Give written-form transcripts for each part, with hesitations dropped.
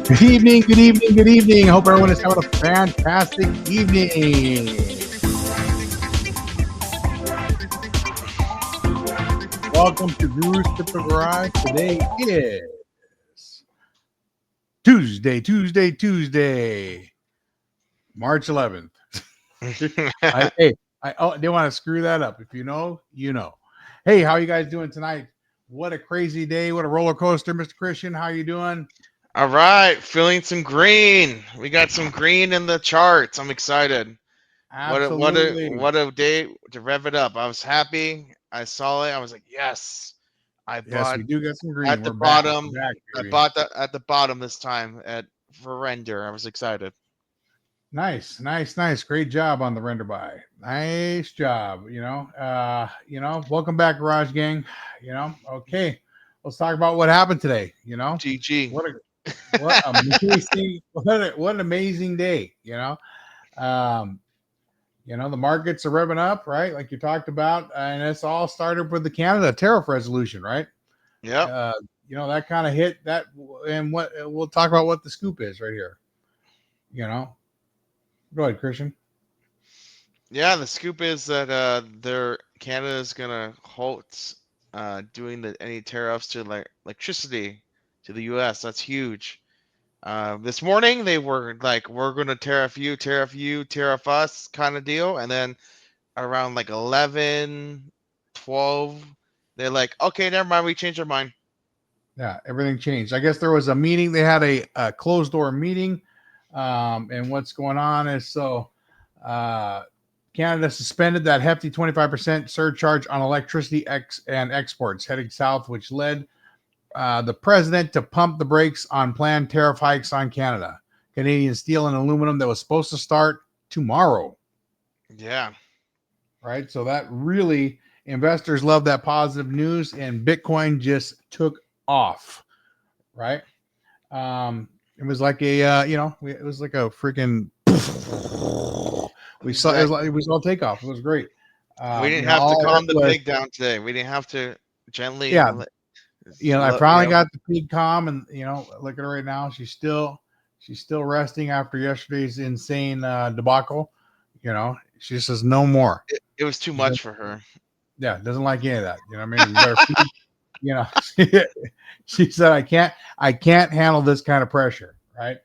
Good evening, good evening, good evening. I hope everyone is having a fantastic evening. Welcome to GuruCrypto Garage. Today is Tuesday, March 11th. I didn't want to screw that up. If you know, you know. Hey, how are you guys doing tonight? What a crazy day. What a roller coaster, Mr. Christian. How are you doing? All right, feeling some green. We got some green in the charts. I'm excited. Absolutely. What a day to rev it up. I was happy. I saw it. I was like, yes. I Yes, bought we do get some green. at We're the back. bottom. We're back, I baby. bought that at the bottom this time for render. I was excited. Nice. Great job on the render buy. Nice job. Welcome back, Garage Gang. Okay. Let's talk about what happened today. GG. What amazing what an amazing day. The markets are revving up, right? Like you talked about, and it's all started with the Canada tariff resolution, right? Yep. That kind of hit that, and what we'll talk about what the scoop is right here. Go ahead, Christian. Yeah, the scoop is that Canada is gonna halt doing any tariffs to electricity to the US. That's huge. This morning they were like, we're going to tariff you, tariff us kind of deal. And then around like 11, 12, they're like, okay, never mind. We changed our mind. Yeah, everything changed. I guess there was a meeting. They had a closed door meeting. And what's going on is Canada suspended that hefty 25% surcharge on electricity and exports heading south, which led the president to pump the brakes on planned tariff hikes on Canada, Canadian steel and aluminum that was supposed to start tomorrow. Yeah. Right. So that really, investors love that positive news, and Bitcoin just took off. Right. It was like it was like a freaking. We saw it was all takeoff. It was great. We didn't have to calm the was, pig down today. We didn't have to gently. Yeah, I finally got the pig calm, and look at her right now. She's still resting after yesterday's insane debacle. She says no more. It was too much for her. Yeah, doesn't like any of that. You know what I mean? We better feed, she said, I can't handle this kind of pressure, right?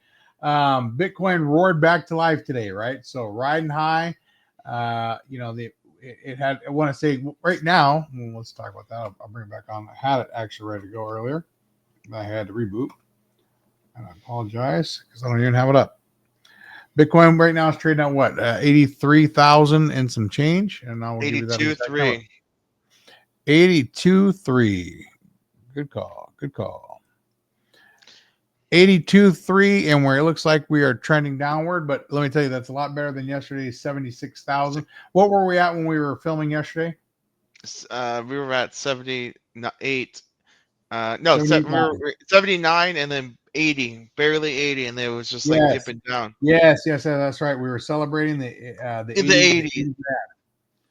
Bitcoin roared back to life today, right? So riding high, it had, I want to say right now, let's talk about that. I'll bring it back on. I had it actually ready to go earlier. I had to reboot, and I apologize because I don't even have it up. Bitcoin right now is trading at what, 83,000 and some change, and I will give you that exact number. 82.3. Good call. 82.3, and where it looks like we are trending downward, but let me tell you, that's a lot better than yesterday's 76,000. What were we at when we were filming yesterday? We were at 78. No, 79. We were 79 and then 80, barely 80, and it was just like dipping down. Yes, that's right. We were celebrating the 80s.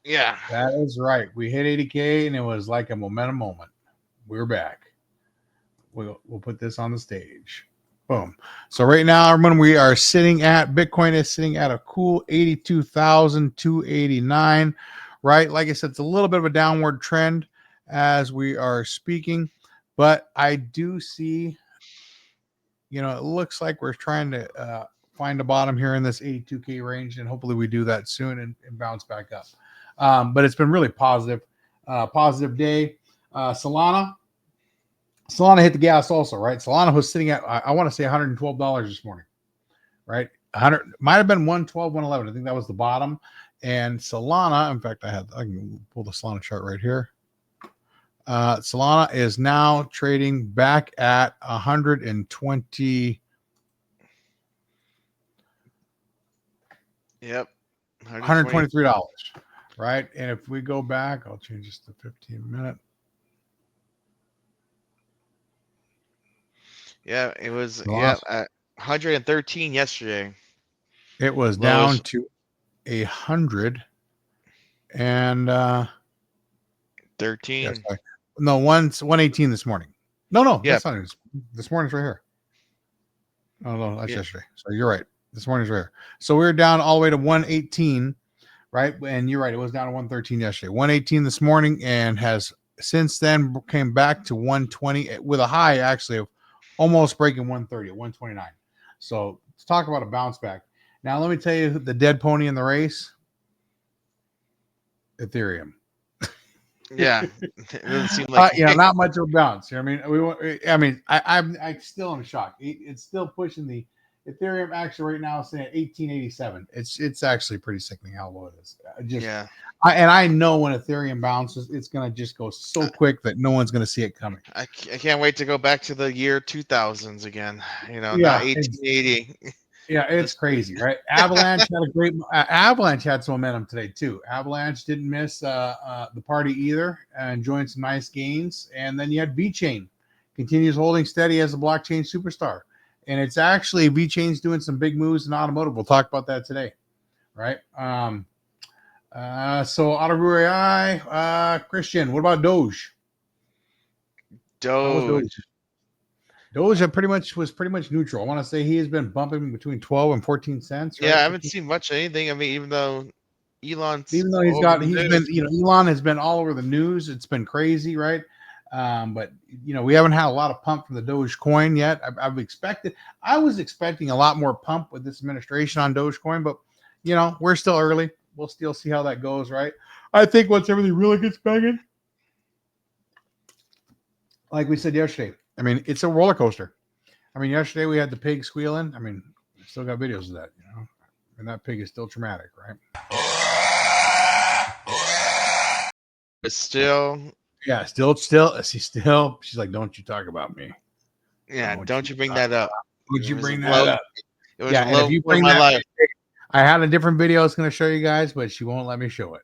Yeah, that is right. We hit 80K, and it was like a momentum moment. We're back. We'll put this on the stage. Boom. So right now, when we are sitting at, Bitcoin is sitting at a cool 82,289. Right, like I said, it's a little bit of a downward trend as we are speaking, but I do see, it looks like we're trying to find a bottom here in this 82K range, and hopefully we do that soon and bounce back up. But it's been really positive day. Solana hit the gas also, right? Solana was sitting at, I want to say $112 this morning, right? 100 might have been 112, 111. I think that was the bottom. And Solana, in fact, I can pull the Solana chart right here. Solana is now trading back at 120. Yep. $123, right? And if we go back, I'll change this to 15-minute. Yeah, it was at 113 yesterday. It was down to 100 and 13. Yeah, no, 118 this morning. No, yeah. that's not it. This morning's right here. Oh no, that's Yeah. yesterday. So you're right. This morning's rare. So we were down all the way to 118, right? And you're right. It was down to 113 yesterday. 118 this morning, and has since then came back to 120 with a high actually of almost breaking 130 at 129. So let's talk about a bounce back. Now let me tell you the dead pony in the race. Ethereum. Yeah. It doesn't seem like Not much of a bounce. You know what I mean, I still am shocked. It's still pushing the Ethereum actually right now is saying 1887. It's actually pretty sickening how low it is. yeah. I know when Ethereum bounces, it's gonna just go so quick that no one's gonna see it coming. I can't wait to go back to the year 2000s again. Not Yeah, 1880. yeah, it's crazy, right? Avalanche had some momentum today too. Avalanche didn't miss the party either and enjoying some nice gains. And then you had VeChain continues holding steady as a blockchain superstar. And it's actually VeChain's doing some big moves in automotive. We'll talk about that today, right? So AutoGuruAI, Christian, what about Doge? How was Doge? Doge. Doge was pretty much neutral. I want to say he has been bumping between 12 and 14 cents, Yeah, right? I haven't seen much of anything. I mean, even though Elon's Even though all over the he's been, news. Elon has been all over the news. It's been crazy, right? But we haven't had a lot of pump from the Dogecoin yet. I was expecting a lot more pump with this administration on Dogecoin, but we're still early. We'll still see how that goes, right? I think once everything really gets banging, like we said yesterday, I mean, it's a roller coaster. I mean, yesterday we had the pig squealing. I mean, we still got videos of that, and that pig is still traumatic, right? But still, Yeah, she's like, don't you talk about me. yeah, don't you bring that up. Would It you was a bring low, that up? it was Yeah, a and if low you point in bring my that, life. I had a different video I was going to show you guys, but she won't let me show it.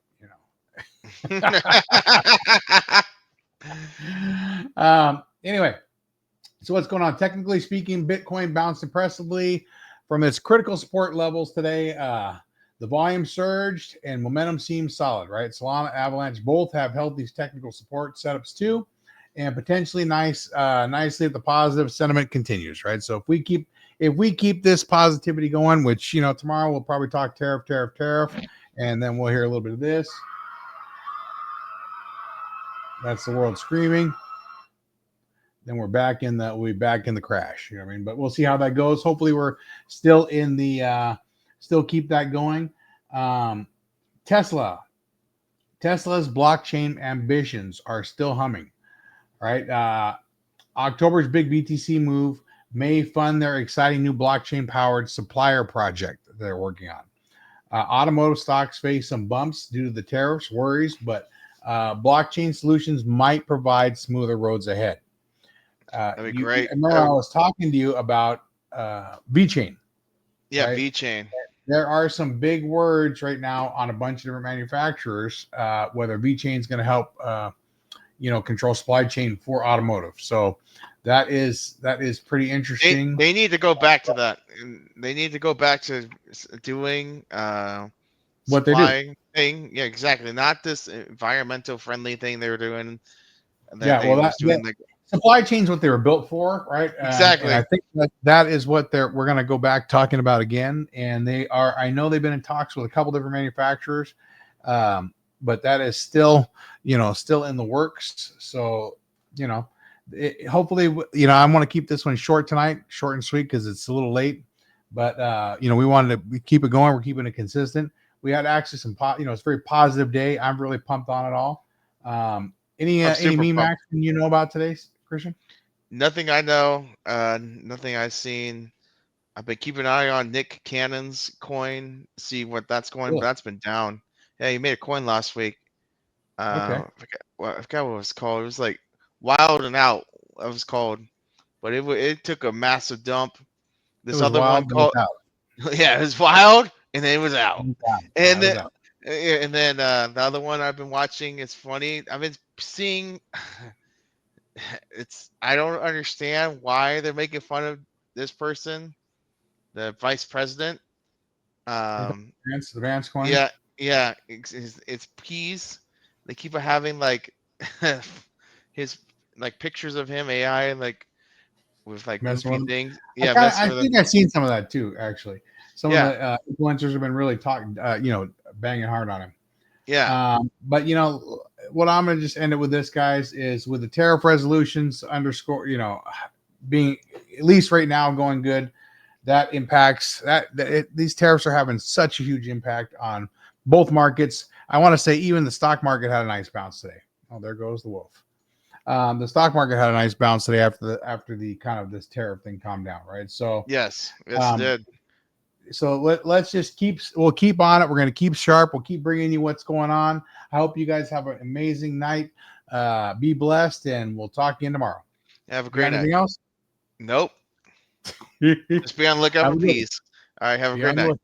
Anyway, so what's going on? Technically speaking, Bitcoin bounced impressively from its critical support levels today. The volume surged and momentum seems solid, right? Solana, Avalanche both have held these technical support setups too, and potentially nicely if the positive sentiment continues, right? So if we keep this positivity going, which tomorrow we'll probably talk tariff, and then we'll hear a little bit of this. That's the world screaming. Then we'll be back in the crash. You know what I mean? But we'll see how that goes. Hopefully we're still in the still keep that going. Tesla's blockchain ambitions are still humming, right? October's big BTC move may fund their exciting new blockchain powered supplier project that they're working on. Automotive stocks face some bumps due to the tariffs worries, but blockchain solutions might provide smoother roads ahead. That'd be great. I remember I was talking to you about VeChain, Yeah, right? VeChain. There are some big words right now on a bunch of different manufacturers, whether VeChain is going to help, control supply chain for automotive. So that is pretty interesting. They need to go back to that. They need to go back to doing What they do. supplying thing. Yeah, exactly. Not this environmental friendly thing they were doing. That Yeah, they well, was that doing like supply chain's what they were built for, right? And I exactly. think that is what we're going to go back talking about again. And I know they've been in talks with a couple different manufacturers, but that is still in the works. So, hopefully, I want to keep this one short tonight, short and sweet, because it's a little late. But we wanted to keep it going. We're keeping it consistent. We had actually some, it's a very positive day. I'm really pumped on it all. Any meme Pumped. action you know about today, Christian? Nothing I know. Nothing I've seen. I've been keeping an eye on Nick Cannon's coin, see what that's going. But Really? that's been down. Yeah, he made a coin last week. Okay. I forgot what it was called. It was like Wild and Out. It was called, but it took a massive dump. It This was other one wild, but it's called out. yeah, it was wild, and then it was out. Yeah, And it was then out. the other one I've been watching is funny. I've been seeing I don't understand why they're making fun of this person, the vice president. Um, The Vance coin. yeah, yeah, it's peas. They keep having like his like pictures of him AI like with like Messing goofy with them. things. Yeah, messing I with them. think I've seen some of that too. Actually, some of Yeah, the influencers have been really talking, banging hard on him. yeah, But what I'm gonna just end it with this, guys, is with the tariff resolutions underscore, being at least right now going good. That impacts these tariffs are having such a huge impact on both markets. I want to say even the stock market had a nice bounce today. Oh, there goes the wolf. The stock market had a nice bounce today after the kind of this tariff thing calmed down, right? So, yes, yes, it um, did. let's just we'll keep on it. We're going to keep sharp. We'll keep bringing you what's going on. I hope you guys have an amazing night. Be blessed, and we'll talk again tomorrow. Have a You got great night. anything else? Nope. Have Just be on the lookout a for good one. peace. All right. Have a Be great on the night. lookout.